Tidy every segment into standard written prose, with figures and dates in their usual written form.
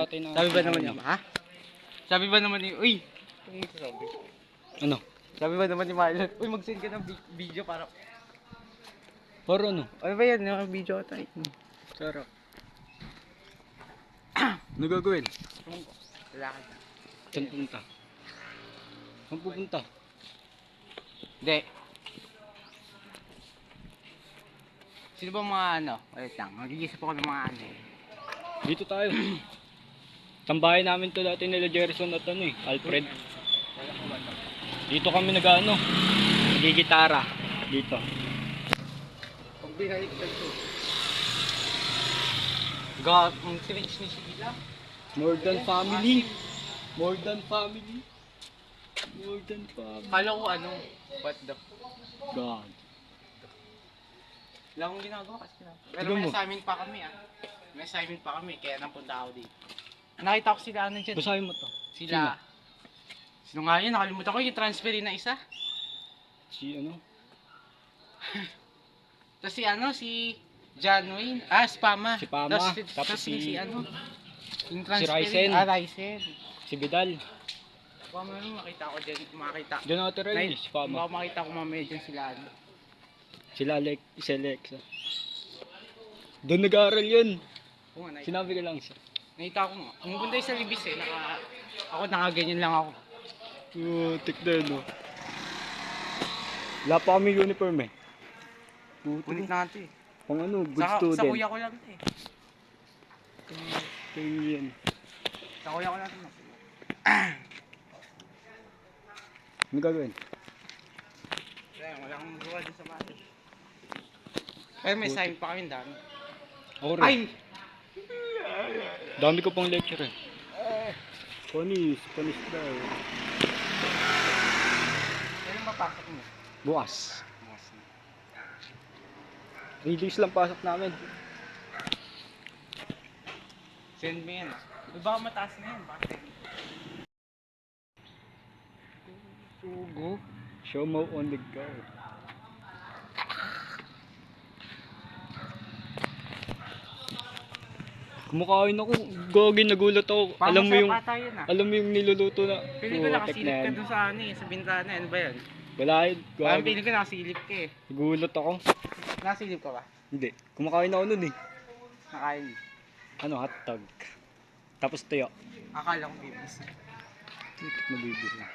Sabi ba naman niya, ha? Sabi ba naman niya, uy! Kung sabi. Ano? Sabi ba naman ni Marlon, uy mag-send ka ng video para... Para ano? Ano ba yan? Yung video tayo. Sarap. Ano gagawin? Lalakad. Saan pupunta? Saan pupunta? Hindi. Sino ba mga ano? Wait lang, mag-iisip ako ng mga ano. Dito tayo. Tambahay namin to dati nila Jerson at ano Alfred. Dito kami nag-ano, nagigitara. Dito. Pag binaliktad ko. God, ang strange ni Sheila. More than family. More than family. More than family. Kala ko ano, what the... God. Wala akong ginagawa kasi na. Pero Tignan may mo. assignment pa kami May assignment pa kami, kaya napunta ako dito. Nakita ko sila ano dyan. Basahin mo to. Sila. Sino nga yun? Nakalimutan ko yung transferin na isa. Si ano? Tapos si ano, si John Wayne. Si Pama. Si Pama. Tapos Tapos si si ano. Yung si transferin. Ryzen. Ryzen. Si Vidal. Baka mamaya makita ko dyan. Makita. Doon nakatira yun si Pama. Baka makita ko mamaya dyan sila ano. Sila si Alexa. Doon nag-aaral yun. Oo nga, nakita. Sinabi ko lang siya. Nakita ko nga. Ang bunda sa libis ako nakaganyan lang ako. Putik na yun Wala pa kami uniform Ulit natin Pang ano, good Sa student. kuya ko lang ito Tingin yan. Sa kuya ko lang ito. Ano gagawin? Wala akong magawa dun sa mali. Pero may sign pa kami dami. Ako rin. Ay! Dami ko pang lecture Panis daw. Kailan mapasok mo? Bukas. 3 days lang pasok namin. Send me yan. Baka mataas na yan. Bakit? Sugo. Show mo on the go. Kumakain ako. Gagi, nagulat ako. Alam mo yung alam mo yung niluluto na. Piling ko Putik nakasilip na ka yan. dun sa ano sa bintana. Ano ba yan? Wala yun. Parang Gagi. piling ko nakasilip ka Nagulat ako. Nakasilip ka ba? Hindi. Kumakain ako nun Nakain. Ano, hotdog. Tapos tuyo. Akala ko bibis. Putik na bibili.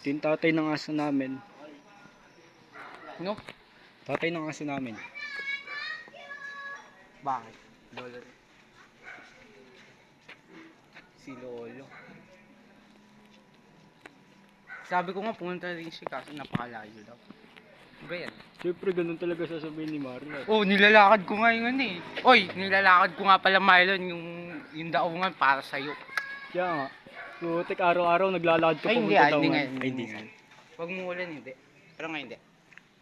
Ito yung tatay ng aso namin. No? Tatay ng aso namin. Bakit? Lolo. Si Lolo. Sabi ko nga pumunta rin siya kaso napakalayo daw. Ba yan? Siyempre, ganun talaga sasabihin ni Mario. Oh, nilalakad ko nga yun Oy, nilalakad ko nga pala Mylon yung daungan para sa'yo. Kaya nga. Putik, araw-araw naglalakad ka Ay, hindi pumunta daw hindi nga. nga. Ay, hindi nga. Pag muulan, hindi. Pero nga hindi.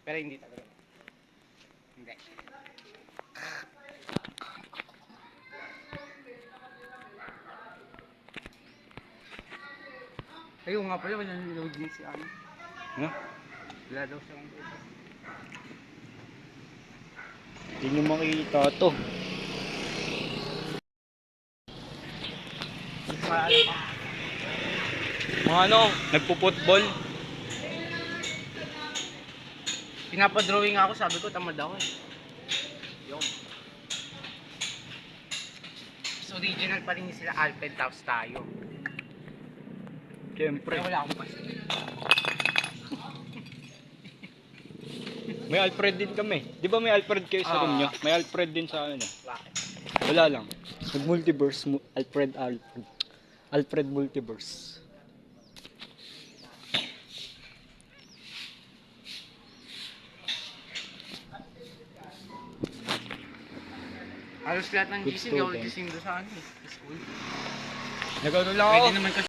Pero hindi talaga. Hindi. Ayun nga pala, wala nang load din si ano. Ha? Wala daw siyang load. Hindi nyo makikita to. Maalam pa. Mga ano, nagpo-football. Pinapadrawing ako, sabi ko tamad ako Yung. So original pa rin sila Alfred tapos tayo. Siyempre. Pero wala akong pas. May Alfred din kami. Di ba may Alfred kayo sa room nyo? May Alfred din sa ano. Bakit? Wala lang. Nag-multiverse. Alfred multiverse. Halos lahat ng Good gising, hindi ako student. gising doon sa ano School. Nag-ano lang ako. Pwede naman kasi